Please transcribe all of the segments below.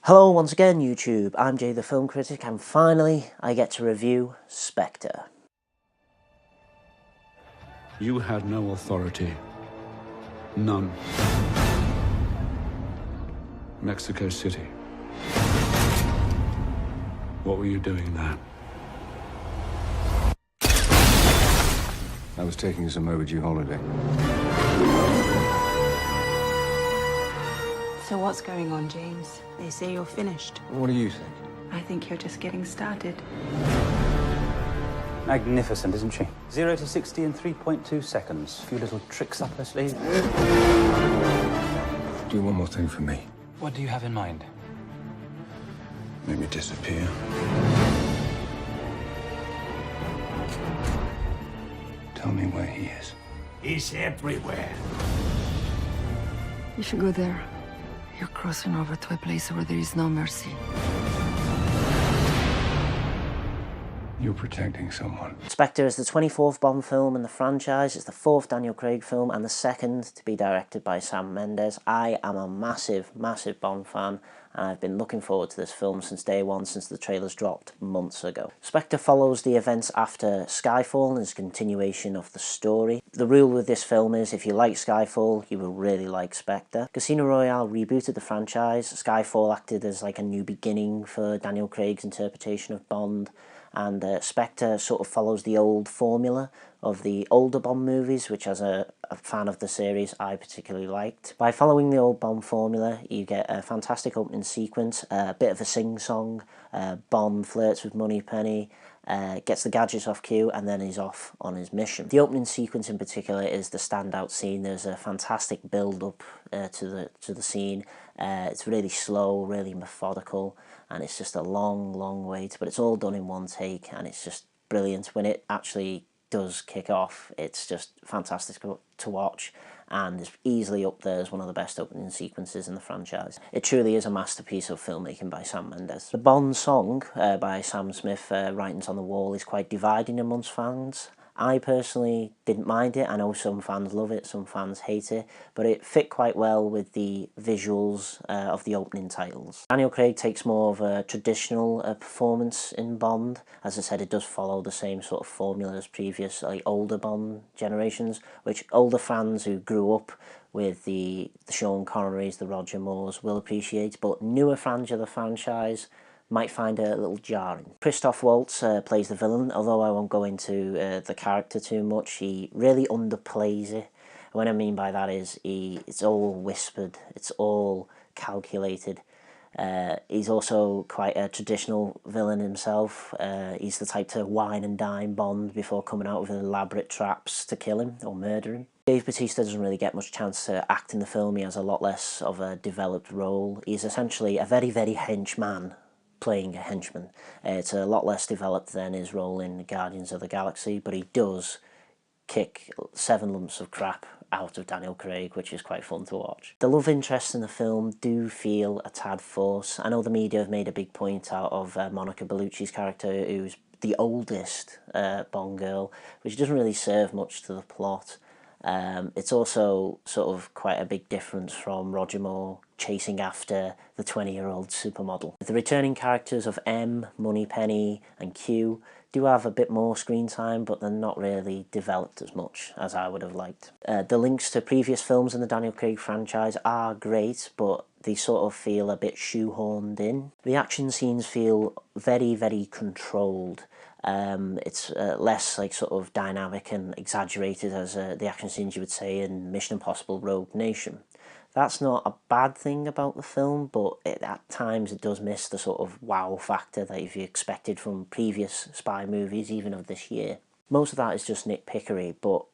Hello once again YouTube, I'm JayTheFilmCritic and finally I get to review Spectre. You had no authority. None. Mexico City. What were you doing there? I was taking some overdue holiday. So what's going on, James? They say you're finished. What do you think? I think you're just getting started. Magnificent, isn't she? 0 to 60 in 3.2 seconds. A few little tricks up her sleeve. Do one more thing for me. What do you have in mind? Make me disappear. Tell me where he is. He's everywhere. If you go there, you're crossing over to a place where there is no mercy. You're protecting someone. Spectre is the 24th Bond film in the franchise. It's the 4th Daniel Craig film and the 2nd to be directed by Sam Mendes. I am a massive Bond fan and I've been looking forward to this film since day one, since the trailers dropped months ago. Spectre follows the events after Skyfall and is a continuation of the story. The rule with this film is if you like Skyfall, you will really like Spectre. Casino Royale rebooted the franchise. Skyfall acted as like a new beginning for Daniel Craig's interpretation of Bond. And Spectre sort of follows the old formula of the older Bond movies, which as a fan of the series I particularly liked. By following the old Bond formula, you get a fantastic opening sequence, a bit of a sing-song, Bond flirts with Moneypenny, gets the gadgets off Q, and then he's off on his mission. The opening sequence in particular is the standout scene. There's a fantastic build-up to the scene. It's really slow, really methodical, and it's just a long wait, but it's all done in one take, and it's just brilliant. When it actually does kick off, it's just fantastic to watch, and is easily up there as one of the best opening sequences in the franchise. It truly is a masterpiece of filmmaking by Sam Mendes. The Bond song by Sam Smith, Writings on the Wall, is quite dividing amongst fans. I personally didn't mind it. I know some fans love it, some fans hate it, but it fit quite well with the visuals of the opening titles. Daniel Craig takes more of a traditional performance in Bond. As I said, it does follow the same sort of formula as previous older Bond generations, which older fans who grew up with the Sean Connerys, the Roger Moores will appreciate, but newer fans of the franchise might find it a little jarring. Christoph Waltz plays the villain, although I won't go into the character too much. He really underplays it. What I mean by that is it's all whispered, it's all calculated. He's also quite a traditional villain himself. He's the type to wine and dine Bond before coming out with elaborate traps to kill him or murder him. Dave Bautista doesn't really get much chance to act in the film. He has a lot less of a developed role. He's essentially a very henchman playing a henchman. It's a lot less developed than his role in Guardians of the Galaxy, but he does kick 7 lumps of crap out of Daniel Craig, which is quite fun to watch. The love interests in the film do feel a tad forced. I know the media have made a big point out of Monica Bellucci's character, who's the oldest Bond girl, which doesn't really serve much to the plot. It's also sort of quite a big difference from Roger Moore chasing after the 20-year-old supermodel. The returning characters of M, Moneypenny and Q do have a bit more screen time, but they're not really developed as much as I would have liked. The links to previous films in the Daniel Craig franchise are great, but they sort of feel a bit shoehorned in. The action scenes feel very controlled. It's less like sort of dynamic and exaggerated as the action scenes you would say in Mission Impossible Rogue Nation. That's not a bad thing about the film, but at times it does miss the sort of wow factor that you expected from previous spy movies, even of this year. Most of that is just nitpickery, but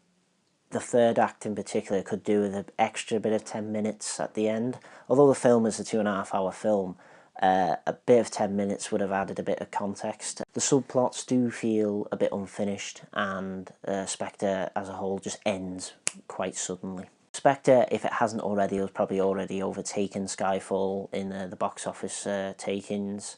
the third act in particular could do with an extra bit of 10 minutes at the end. Although the film is a 2.5-hour film, a bit of 10 minutes would have added a bit of context. The subplots do feel a bit unfinished, and Spectre as a whole just ends quite suddenly. Spectre, if it hasn't already, has probably already overtaken Skyfall in the box office takings.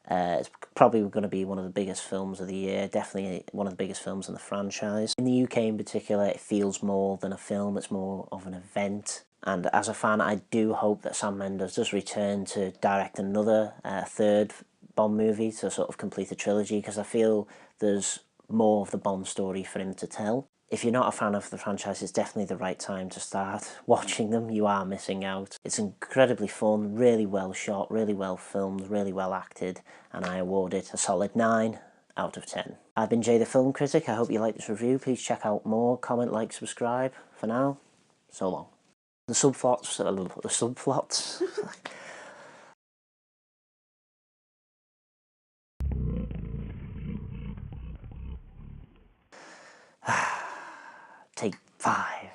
It's probably going to be one of the biggest films of the year, definitely one of the biggest films in the franchise. In the UK in particular, it feels more than a film, it's more of an event. And as a fan, I do hope that Sam Mendes does return to direct another third Bond movie to sort of complete a trilogy, because I feel there's more of the Bond story for him to tell. If you're not a fan of the franchise, it's definitely the right time to start watching them. You are missing out. It's incredibly fun, really well shot, really well filmed, really well acted, and I award it a solid 9 out of 10. I've been Jay the Film Critic. I hope you liked this review. Please check out more, comment, like, subscribe. For now, so long. The subplots, Take 5.